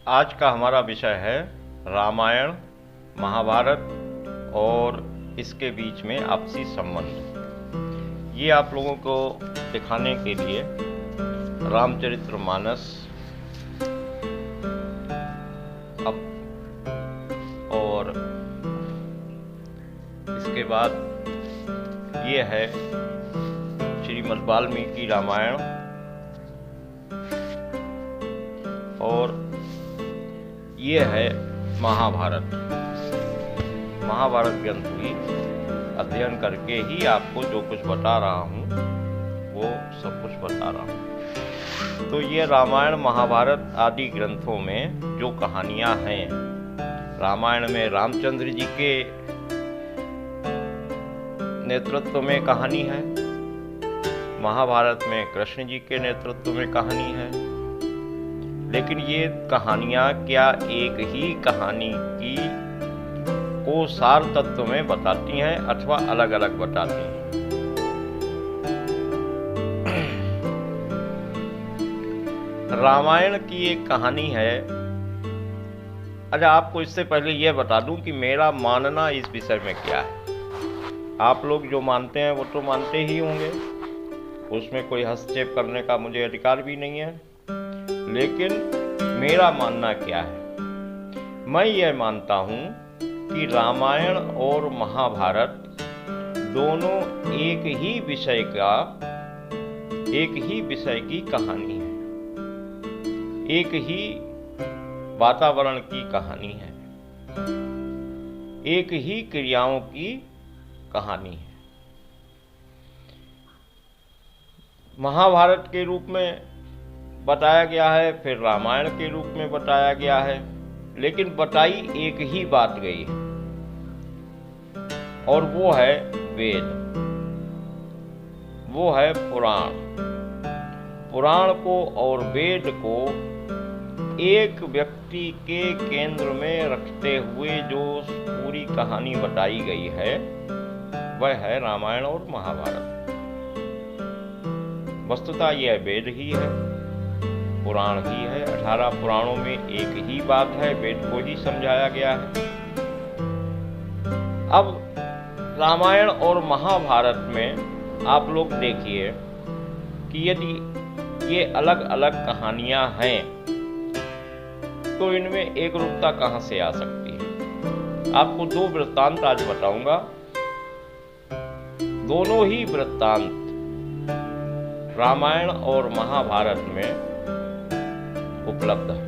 आज का हमारा विषय है रामायण, महाभारत और इसके बीच में आपसी संबंध। ये आप लोगों को दिखाने के लिए रामचरितमानस अब और इसके बाद ये है श्रीमद् वाल्मीकि रामायण और ये है महाभारत। महाभारत ग्रंथ की अध्ययन करके ही आपको जो कुछ बता रहा हूँ वो सब कुछ बता रहा हूँ। तो ये रामायण महाभारत आदि ग्रंथों में जो कहानियाँ हैं, रामायण में रामचंद्र जी के नेतृत्व में कहानी है, महाभारत में कृष्ण जी के नेतृत्व में कहानी है। लेकिन ये कहानियाँ क्या एक ही कहानी की को सार तत्व में बताती हैं अथवा अलग अलग बताती हैं? रामायण की एक कहानी है। अच्छा, आपको इससे पहले यह बता दूं कि मेरा मानना इस विषय में क्या है। आप लोग जो मानते हैं वो तो मानते ही होंगे, उसमें कोई हस्तक्षेप करने का मुझे अधिकार भी नहीं है। लेकिन मेरा मानना क्या है? मैं यह मानता हूँ कि रामायण और महाभारत दोनों एक ही विषय की कहानी है, एक ही वातावरण की कहानी है, एक ही क्रियाओं की कहानी है। महाभारत के रूप में बताया गया है, फिर रामायण के रूप में बताया गया है, लेकिन बताई एक ही बात गई है और वो है वेद, वो है पुराण। पुराण को और वेद को एक व्यक्ति के केंद्र में रखते हुए जो पूरी कहानी बताई गई है वह है रामायण और महाभारत। वस्तुतः यह वेद ही है, पुराण ही है। 18 पुराणों में एक ही बात है, वेद को ही समझाया गया है। अब रामायण और महाभारत में आप लोग देखिए कि यदि ये अलग अलग कहानियां हैं तो इनमें एक रूपता कहां से आ सकती है? आपको दो वृत्तांत आज बताऊंगा। दोनों ही वृत्तांत रामायण और महाभारत में उपलब्ध है।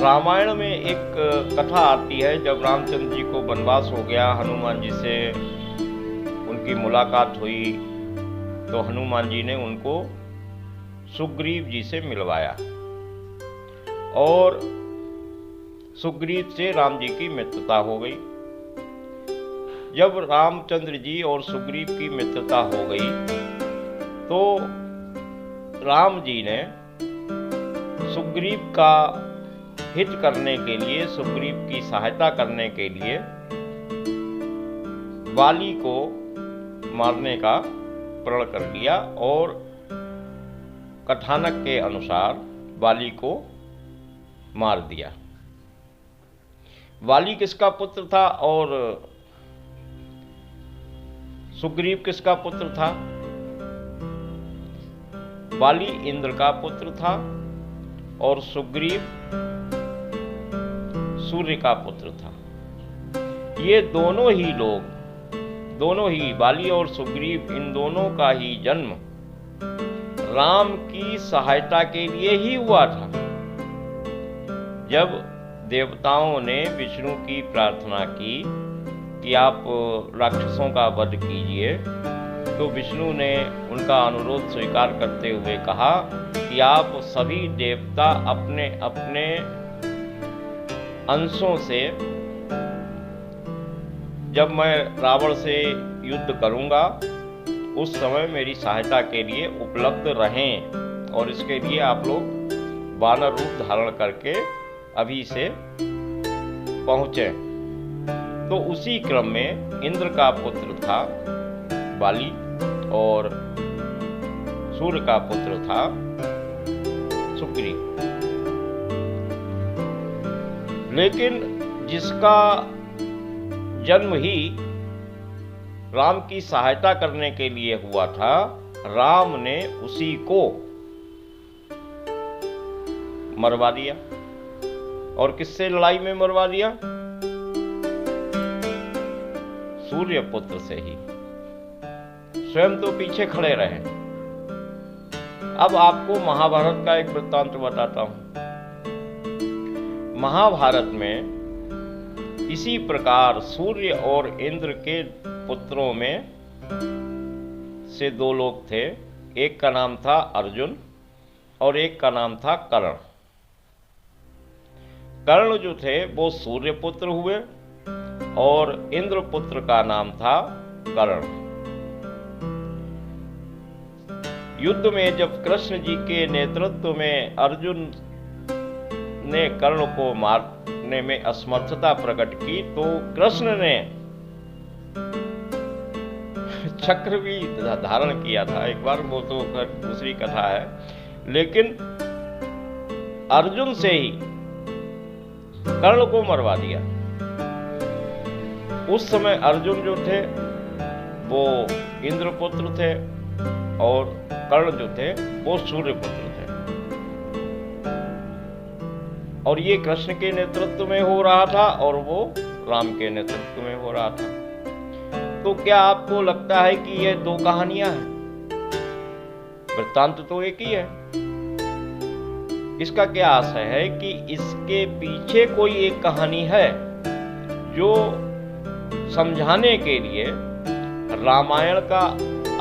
रामायण में एक कथा आती है, जब रामचंद्र जी को वनवास हो गया, हनुमान जी से उनकी मुलाकात हुई तो हनुमान जी ने उनको सुग्रीव जी से मिलवाया और सुग्रीव से राम जी की मित्रता हो गई। जब रामचंद्र जी और सुग्रीव की मित्रता हो गई तो राम जी ने सुग्रीव का हित करने के लिए, सुग्रीव की सहायता करने के लिए वाली को मारने का प्रण कर लिया और कथानक के अनुसार वाली को मार दिया। वाली किसका पुत्र था और सुग्रीव किसका पुत्र था? वाली इंद्र का पुत्र था और सुग्रीव सूर्य का पुत्र था। ये दोनों ही लोग, दोनों ही वाली और सुग्रीव, इन दोनों का ही जन्म राम की सहायता के लिए ही हुआ था। जब देवताओं ने विष्णु की प्रार्थना की कि आप राक्षसों का वध कीजिए, तो विष्णु ने उनका अनुरोध स्वीकार करते हुए कहा कि आप सभी देवता अपने अपने अंशों से, जब मैं रावण से युद्ध करूंगा उस समय मेरी सहायता के लिए उपलब्ध रहें और इसके लिए आप लोग वानर रूप धारण करके अभी से पहुंचे। तो उसी क्रम में इंद्र का पुत्र था वाली और सूर्य का पुत्र था सुग्रीव। लेकिन जिसका जन्म ही राम की सहायता करने के लिए हुआ था, राम ने उसी को मरवा दिया। और किससे लड़ाई में मरवा दिया? सूर्य पुत्र से ही। स्वयं तो पीछे खड़े रहे। अब आपको महाभारत का एक वृत्तांत बताता हूं। महाभारत में इसी प्रकार सूर्य और इंद्र के पुत्रों में से दो लोग थे। एक का नाम था अर्जुन और एक का नाम था कर्ण। कर्ण जो थे वो सूर्य पुत्र हुए और इंद्र पुत्र का नाम था कर्ण। युद्ध में जब कृष्ण जी के नेतृत्व में अर्जुन ने कर्ण को मारने में असमर्थता प्रकट की, तो कृष्ण ने चक्र भी धारण किया था एक बार, वो तो दूसरी कथा है। लेकिन अर्जुन से ही कर्ण को मरवा दिया। उस समय अर्जुन जो थे वो इंद्रपुत्र थे और कर्ण जो थे वो सूर्यपुत्र थे। और ये कृष्ण के नेतृत्व में हो रहा था और वो राम के नेतृत्व में हो रहा था। तो क्या आपको लगता है कि ये दो कहानियां हैं? वृत्तांत तो एक ही है। इसका क्या आशय है कि इसके पीछे कोई एक कहानी है जो समझाने के लिए रामायण का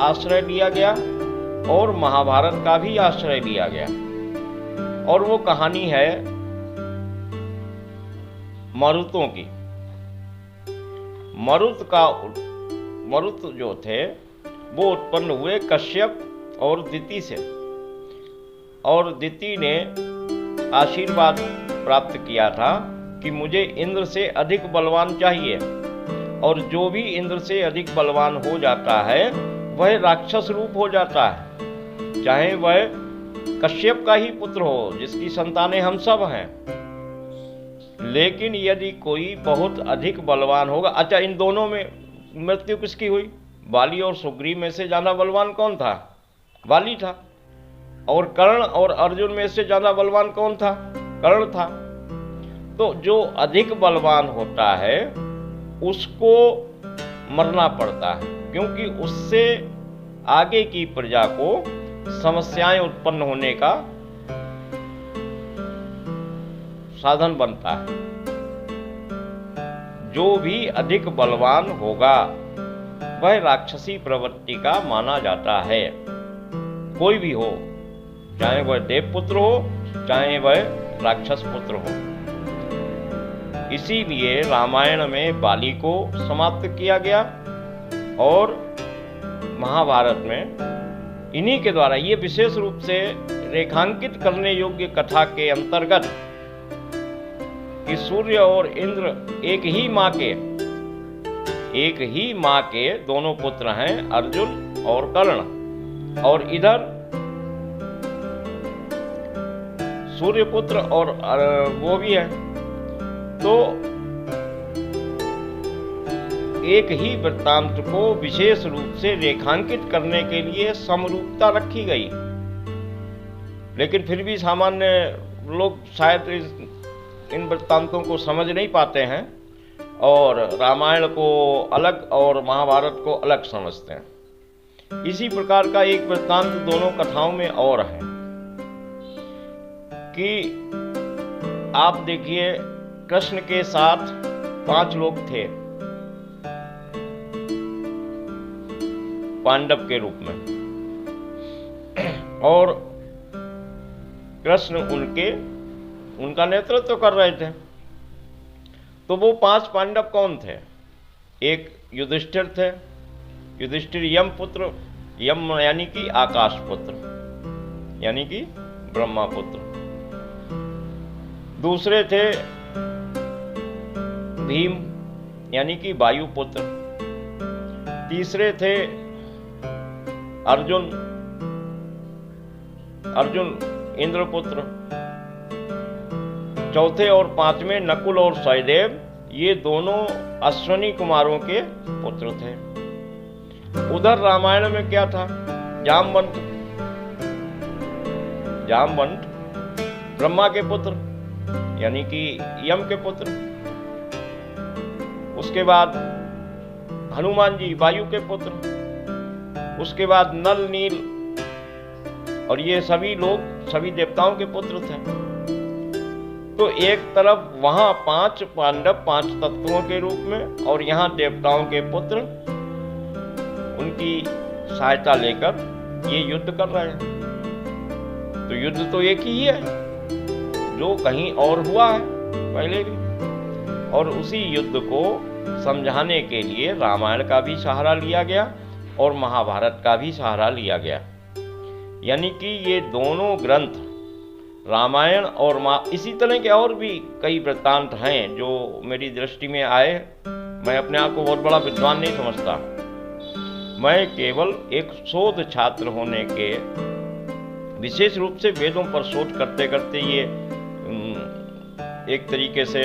आश्रय लिया गया और महाभारत का भी आश्रय लिया गया। और वो कहानी है मरुतों की। मरुत जो थे वो उत्पन्न हुए कश्यप और दिति से। और दिति ने आशीर्वाद प्राप्त किया था कि मुझे इंद्र से अधिक बलवान चाहिए, और जो भी इंद्र से अधिक बलवान हो जाता है वह राक्षस रूप हो जाता है, चाहे वह कश्यप का ही पुत्र हो जिसकी संतानें हम सब हैं। लेकिन यदि कोई बहुत अधिक बलवान होगा, अच्छा इन दोनों में मृत्यु किसकी हुई? वाली और सुग्रीव में से ज्यादा बलवान कौन था? वाली था। और कर्ण और अर्जुन में से ज्यादा बलवान कौन था? कर्ण था। तो जो अधिक बलवान होता है उसको मरना पड़ता है, क्योंकि उससे आगे की प्रजा को समस्याएं उत्पन्न होने का साधन बनता है। जो भी अधिक बलवान होगा वह राक्षसी प्रवृत्ति का माना जाता है। कोई भी हो, चाहे वह देवपुत्र हो चाहे वह राक्षस पुत्र हो। इसीलिए रामायण में बाली को समाप्त किया गया और महाभारत में इन्हीं के द्वारा ये विशेष रूप से रेखांकित करने योग्य कथा के अंतर्गत कि सूर्य और इंद्र एक ही मां के दोनों पुत्र हैं, अर्जुन और कर्ण। और इधर सूर्यपुत्र और वो भी है। तो एक ही वृत्तांत को विशेष रूप से रेखांकित करने के लिए समरूपता रखी गई। लेकिन फिर भी सामान्य लोग शायद इन वृत्तांतों को समझ नहीं पाते हैं और रामायण को अलग और महाभारत को अलग समझते हैं। इसी प्रकार का एक वृत्तांत दोनों कथाओं में और है कि आप देखिए, कृष्ण के साथ 5 लोग थे पांडव के रूप में, और कृष्ण उनका नेतृत्व कर रहे थे। तो वो 5 पांडव कौन थे? एक युधिष्ठिर थे, युधिष्ठिर यम पुत्र, यम यानी कि आकाश पुत्र, यानी कि ब्रह्मा पुत्र। दूसरे थे भीम यानी कि वायु पुत्र। तीसरे थे अर्जुन इंद्रपुत्र। चौथे और पांचवें नकुल और सहदेव, ये दोनों अश्विनी कुमारों के पुत्र थे। उधर रामायण में क्या था? जामवंत ब्रह्मा के पुत्र यानी कि यम के पुत्र। उसके बाद हनुमान जी वायु के पुत्र। उसके बाद नल, नील और ये सभी लोग सभी देवताओं के पुत्र थे। तो एक तरफ वहां 5 पांडव 5 तत्वों के रूप में, और यहाँ देवताओं के पुत्र उनकी सहायता लेकर ये युद्ध कर रहे हैं। तो युद्ध तो एक ही है जो कहीं और हुआ है पहले भी, और उसी युद्ध को समझाने के लिए रामायण का भी सहारा लिया गया और महाभारत का भी सहारा लिया गया। यानी कि ये दोनों ग्रंथ रामायण और इसी तरह के और भी कई वृत्तांत हैं जो मेरी दृष्टि में आए। मैं अपने आप को बहुत बड़ा विद्वान नहीं समझता, मैं केवल एक शोध छात्र होने के, विशेष रूप से वेदों पर शोध करते करते ये एक तरीके से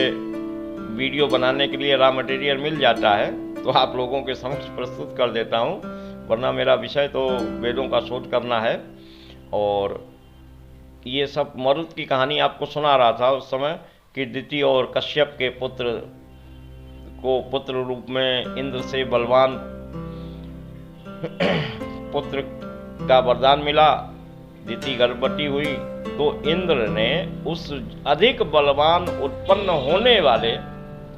वीडियो बनाने के लिए रॉ मटेरियल मिल जाता है तो आप लोगों के समक्ष प्रस्तुत कर देता हूँ, वरना मेरा विषय तो वेदों का शोध करना है। और ये सब मरुत की कहानी आपको सुना रहा था उस समय कि दिति और कश्यप के पुत्र को पुत्र रूप में इंद्र से बलवान पुत्र का वरदान मिला। दिति गर्भवती हुई तो इंद्र ने उस अधिक बलवान उत्पन्न होने वाले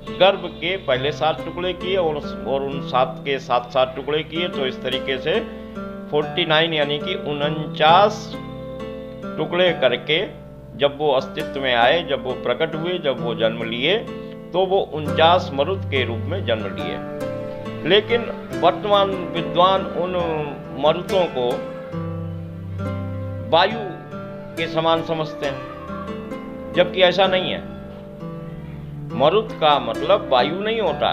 गर्भ के पहले 7 टुकड़े किए और उन 7 के 7 टुकड़े किए। तो इस तरीके से 49 यानी कि 49 टुकड़े करके जब वो अस्तित्व में आए, जब वो प्रकट हुए, जब वो जन्म लिए, तो वो 49 मरुत के रूप में जन्म लिए। लेकिन वर्तमान विद्वान उन मरुतों को वायु के समान समझते हैं, जबकि ऐसा नहीं है। मरुत का मतलब वायु नहीं होता,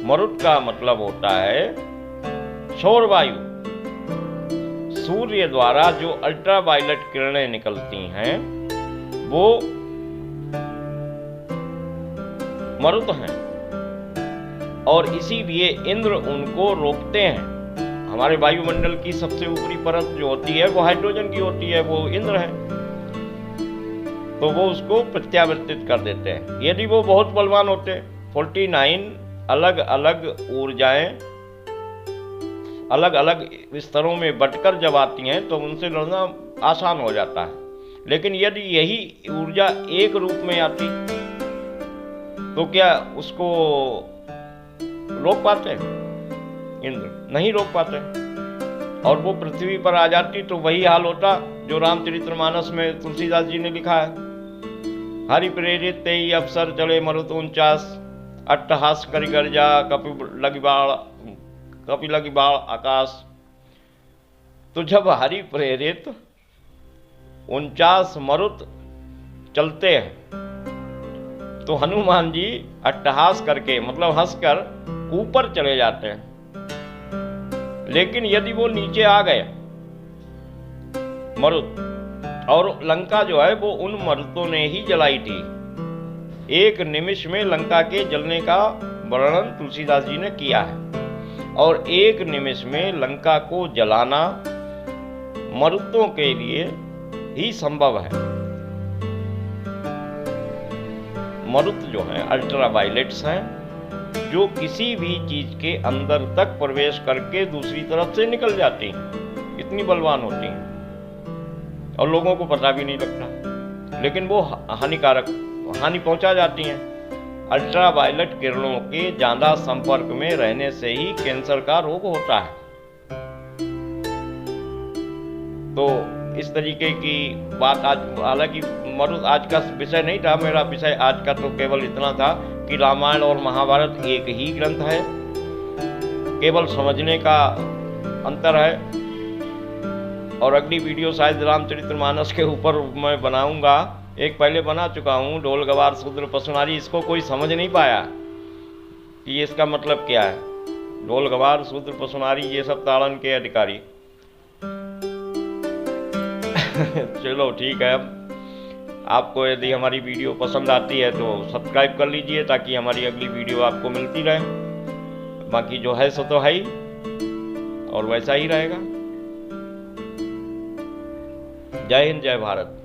मरुत का मतलब होता है सौर वायु। सूर्य द्वारा जो अल्ट्रावायलेट किरणें निकलती हैं वो मरुत हैं, और इसीलिए इंद्र उनको रोकते हैं। हमारे वायुमंडल की सबसे ऊपरी परत जो होती है वो हाइड्रोजन की होती है, वो इंद्र है, तो वो उसको प्रत्यावर्तित कर देते हैं। यदि वो बहुत बलवान होते, 49 अलग अलग ऊर्जाएं अलग अलग स्तरों में बटकर जब आती हैं तो उनसे लड़ना आसान हो जाता है। लेकिन यदि यही ऊर्जा एक रूप में आती तो क्या उसको रोक पाते? इंद्र नहीं रोक पाते, और वो पृथ्वी पर आ जाती तो वही हाल होता जो रामचरितमानस में तुलसीदास जी ने लिखा है। हरि प्रेरित तेई अफसर चले मरुत 49, अट्टहास करि गर्जा कपि लगी बाढ़ आकाश। तो जब हरि प्रेरित 49 मरुत चलते हैं तो हनुमान जी अट्टहास करके मतलब हंसकर ऊपर चले जाते हैं। लेकिन यदि वो नीचे आ गए मरुत, और लंका जो है वो उन मरुतों ने ही जलाई थी, एक निमिष में लंका के जलने का वर्णन तुलसीदास जी ने किया है, और एक निमिष में लंका को जलाना मरुतों के लिए ही संभव है। मरुत जो है अल्ट्रावायलेट्स हैं जो किसी भी चीज के अंदर तक प्रवेश करके दूसरी तरफ से निकल जाती हैं, इतनी बलवान होती हैं और लोगों को पता भी नहीं लगता, लेकिन वो हानि पहुंचा जाती हैं। अल्ट्रावायलेट किरणों के ज्यादा संपर्क में रहने से ही कैंसर का रोग होता है। तो इस तरीके की बात आज, हालांकि मरुत आज का विषय नहीं था, मेरा विषय आज का तो केवल इतना था कि रामायण और महाभारत एक ही ग्रंथ है, केवल समझने का अंतर है। और अगली वीडियो शायद रामचरितमानस के ऊपर मैं बनाऊंगा, एक पहले बना चुका हूँ, ढोल गवार शूद्र पशुनारी। इसको कोई समझ नहीं पाया कि ये इसका मतलब क्या है। ढोल गवार शूद्र पशुनारी ये सब ताड़न के अधिकारी। चलो ठीक है, आपको यदि हमारी वीडियो पसंद आती है तो सब्सक्राइब कर लीजिए ताकि हमारी अगली वीडियो आपको मिलती रहे। बाकी जो है सो तो है ही और वैसा ही रहेगा। जय हिंद, जय भारत।